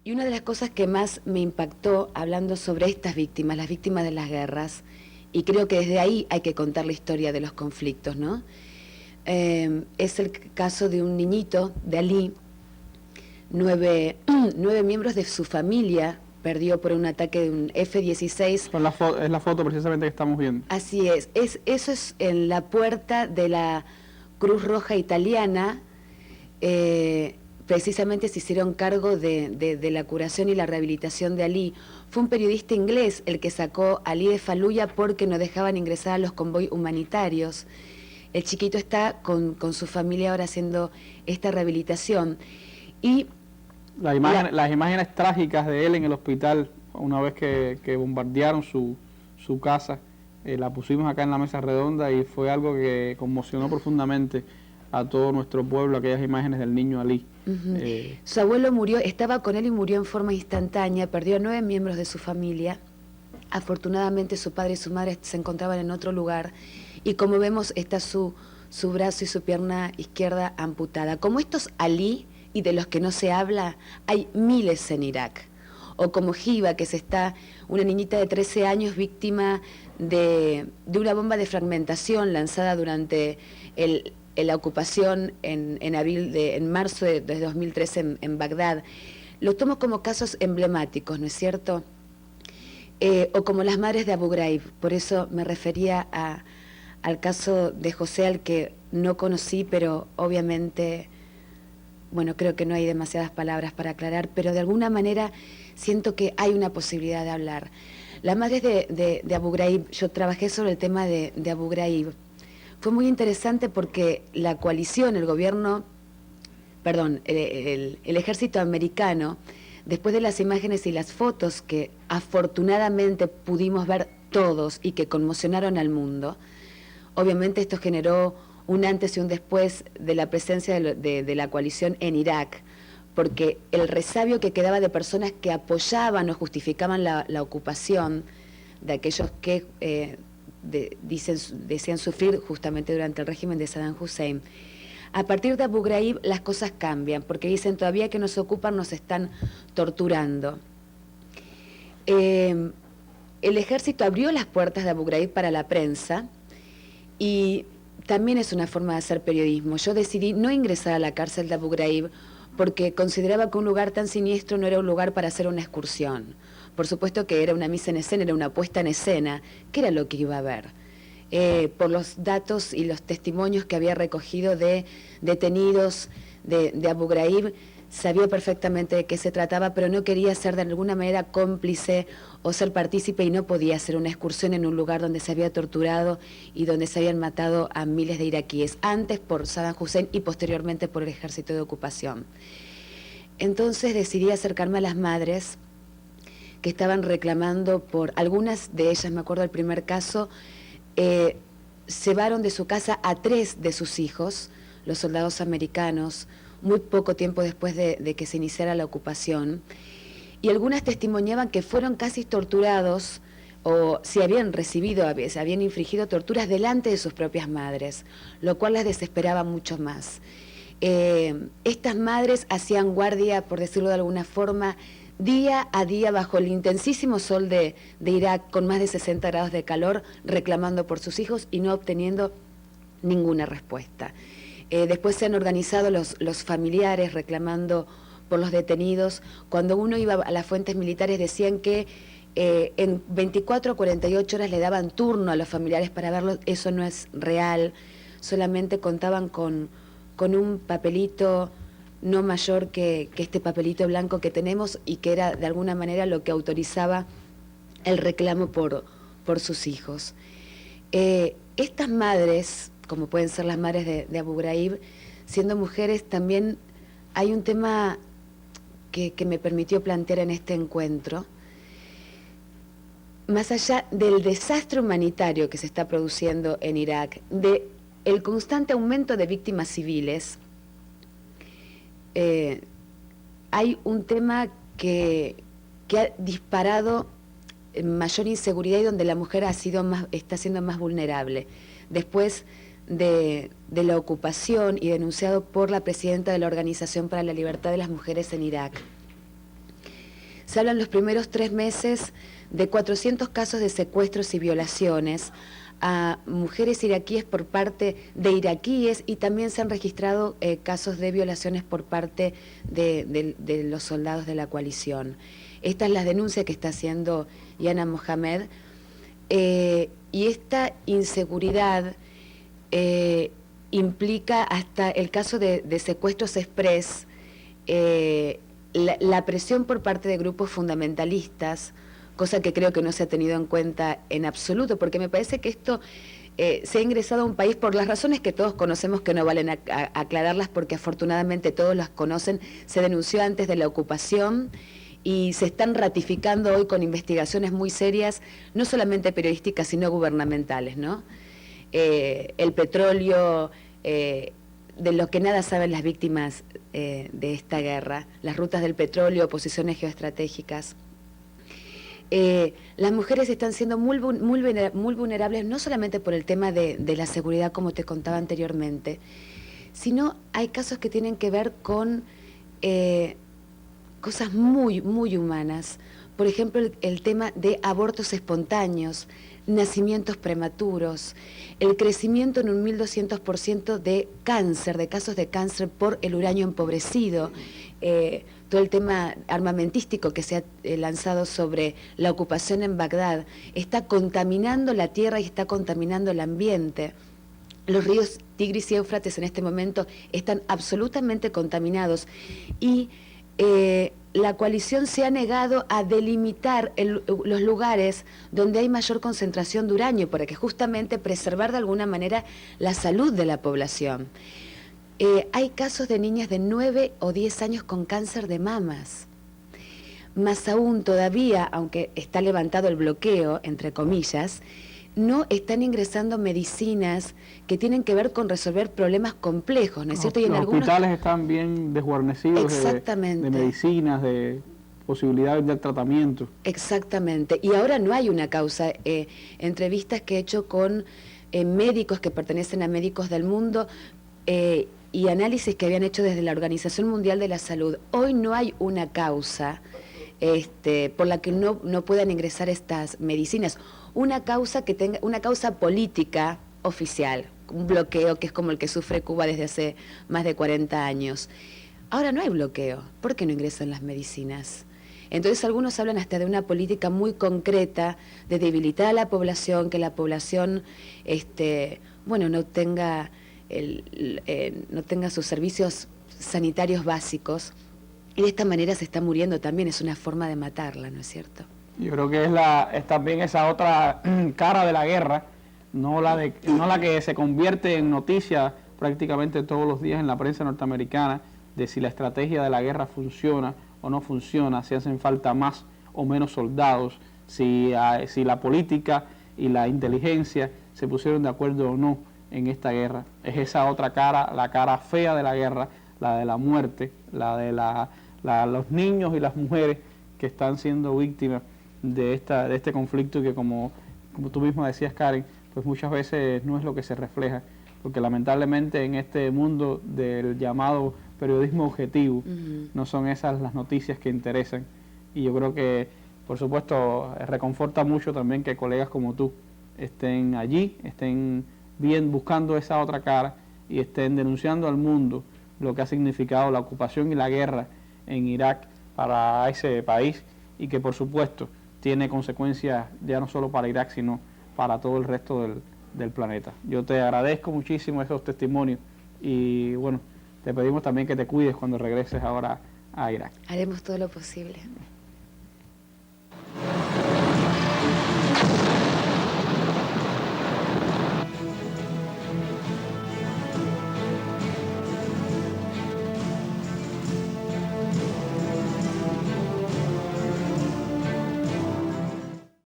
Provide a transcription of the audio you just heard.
Y una de las cosas que más me impactó hablando sobre estas víctimas, las víctimas de las guerras, y creo que desde ahí hay que contar la historia de los conflictos, ¿no? Es el caso de un niñito, de Ali, nueve miembros de su familia perdió por un ataque de un F-16. Es la foto precisamente que estamos viendo. Así es, eso es en la puerta de la Cruz Roja Italiana. Precisamente se hicieron cargo de la curación y la rehabilitación de Ali. Fue un periodista inglés el que sacó a Ali de Faluya porque no dejaban ingresar a los convoys humanitarios. El chiquito está con su familia ahora haciendo esta rehabilitación. Y las imágenes trágicas de él en el hospital, una vez que bombardearon su casa, la pusimos acá en la mesa redonda y fue algo que conmocionó profundamente a todo nuestro pueblo, aquellas imágenes del niño Ali. Su abuelo murió, estaba con él y murió en forma instantánea, perdió a 9 miembros de su familia. Afortunadamente su padre y su madre se encontraban en otro lugar y como vemos está su brazo y su pierna izquierda amputada. Como estos Ali y de los que no se habla, hay miles en Irak. O como Hiba, que una niñita de 13 años víctima de una bomba de fragmentación lanzada durante la ocupación en marzo de 2013 en Bagdad. Lo tomo como casos emblemáticos, ¿no es cierto? O como las madres de Abu Ghraib, por eso me refería al caso de José, al que no conocí, pero obviamente, bueno, creo que no hay demasiadas palabras para aclarar, pero de alguna manera siento que hay una posibilidad de hablar. Las madres de Abu Ghraib, yo trabajé sobre el tema de Abu Ghraib. Fue muy interesante porque la coalición, el ejército americano, después de las imágenes y las fotos que afortunadamente pudimos ver todos y que conmocionaron al mundo, obviamente esto generó un antes y un después de la presencia de la coalición en Irak, porque el resabio que quedaba de personas que apoyaban o justificaban la ocupación de aquellos que decían sufrir justamente durante el régimen de Saddam Hussein. A partir de Abu Ghraib las cosas cambian, porque dicen todavía que nos ocupan, nos están torturando. El ejército abrió las puertas de Abu Ghraib para la prensa y también es una forma de hacer periodismo. Yo decidí no ingresar a la cárcel de Abu Ghraib porque consideraba que un lugar tan siniestro no era un lugar para hacer una excursión. Por supuesto que era una mise en escena, era una puesta en escena, que era lo que iba a ver. Por los datos y los testimonios que había recogido de detenidos de Abu Ghraib, sabía perfectamente de qué se trataba, pero no quería ser de alguna manera cómplice o ser partícipe y no podía hacer una excursión en un lugar donde se había torturado y donde se habían matado a miles de iraquíes, antes por Saddam Hussein y posteriormente por el ejército de ocupación. Entonces decidí acercarme a las madres que estaban reclamando por, algunas de ellas, me acuerdo del primer caso, llevaron de su casa a 3 de sus hijos, los soldados americanos, muy poco tiempo después de que se iniciara la ocupación, y algunas testimoniaban que fueron casi torturados o si habían recibido, se habían infligido torturas delante de sus propias madres, lo cual las desesperaba mucho más. Estas madres hacían guardia, por decirlo de alguna forma, día a día bajo el intensísimo sol de Irak, con más de 60 grados de calor, reclamando por sus hijos y no obteniendo ninguna respuesta. Después se han organizado los familiares reclamando por los detenidos. Cuando uno iba a las fuentes militares decían que en 24 a 48 horas le daban turno a los familiares para verlos. Eso no es real, solamente contaban con un papelito no mayor que este papelito blanco que tenemos y que era de alguna manera lo que autorizaba el reclamo por sus hijos. Estas madres, como pueden ser las madres de Abu Ghraib, siendo mujeres, también hay un tema que me permitió plantear en este encuentro. Más allá del desastre humanitario que se está produciendo en Irak, del constante aumento de víctimas civiles, hay un tema que ha disparado mayor inseguridad y donde la mujer está siendo más vulnerable. Después de la ocupación y denunciado por la presidenta de la Organización para la Libertad de las Mujeres en Irak. se hablan los primeros 3 meses de 400 casos de secuestros y violaciones a mujeres iraquíes por parte de iraquíes, y también se han registrado casos de violaciones por parte de los soldados de la coalición. Esta es la denuncia que está haciendo Yana Mohamed, y esta inseguridad implica hasta el caso de secuestros express, la presión por parte de grupos fundamentalistas, cosa que creo que no se ha tenido en cuenta en absoluto, porque me parece que esto se ha ingresado a un país por las razones que todos conocemos, que no valen aclararlas porque afortunadamente todos las conocen. Se denunció antes de la ocupación y se están ratificando hoy con investigaciones muy serias, no solamente periodísticas, sino gubernamentales, ¿no? El petróleo, de lo que nada saben las víctimas de esta guerra, las rutas del petróleo, posiciones geoestratégicas. Las mujeres están siendo muy vulnerables, no solamente por el tema de la seguridad, como te contaba anteriormente, sino hay casos que tienen que ver con cosas muy humanas. Por ejemplo, el tema de abortos espontáneos, nacimientos prematuros, el crecimiento en un 1200% de cáncer, de casos de cáncer por el uranio empobrecido, todo el tema armamentístico que se ha lanzado sobre la ocupación en Bagdad, está contaminando la tierra y está contaminando el ambiente. Los ríos Tigris y Éufrates en este momento están absolutamente contaminados, y la coalición se ha negado a delimitar los lugares donde hay mayor concentración de uranio, para que justamente preservar de alguna manera la salud de la población. Hay casos de niñas de 9 o 10 años con cáncer de mamas. Más aún todavía, aunque está levantado el bloqueo, entre comillas, no están ingresando medicinas que tienen que ver con resolver problemas complejos, ¿no es cierto? Y los hospitales están bien desguarnecidos de medicinas, de posibilidades de tratamiento. Exactamente, y ahora no hay una causa. Entrevistas que he hecho con médicos que pertenecen a Médicos del Mundo, y análisis que habían hecho desde la Organización Mundial de la Salud, hoy no hay una causa por la que no puedan ingresar estas medicinas. Una causa que tenga una causa política oficial, un bloqueo que es como el que sufre Cuba desde hace más de 40 años. Ahora no hay bloqueo, ¿por qué no ingresan las medicinas? Entonces algunos hablan hasta de una política muy concreta de debilitar a la población, que la población no tenga sus servicios sanitarios básicos, y de esta manera se está muriendo también. Es una forma de matarla, ¿no es cierto? Yo creo que es también esa otra cara de la guerra, no la que se convierte en noticia prácticamente todos los días en la prensa norteamericana, de si la estrategia de la guerra funciona o no funciona, si hacen falta más o menos soldados, si la política y la inteligencia se pusieron de acuerdo o no en esta guerra. Es esa otra cara, la cara fea de la guerra, la de la muerte, la de los niños y las mujeres que están siendo víctimas de este conflicto, que como tú misma decías, Karen, pues muchas veces no es lo que se refleja, porque lamentablemente en este mundo del llamado periodismo objetivo, no son esas las noticias que interesan, y yo creo que, por supuesto, reconforta mucho también que colegas como tú estén allí, estén bien buscando esa otra cara y estén denunciando al mundo lo que ha significado la ocupación y la guerra en Irak para ese país, y que por supuesto tiene consecuencias ya no solo para Irak, sino para todo el resto del planeta. Yo te agradezco muchísimo esos testimonios, y bueno, te pedimos también que te cuides cuando regreses ahora a Irak. Haremos todo lo posible.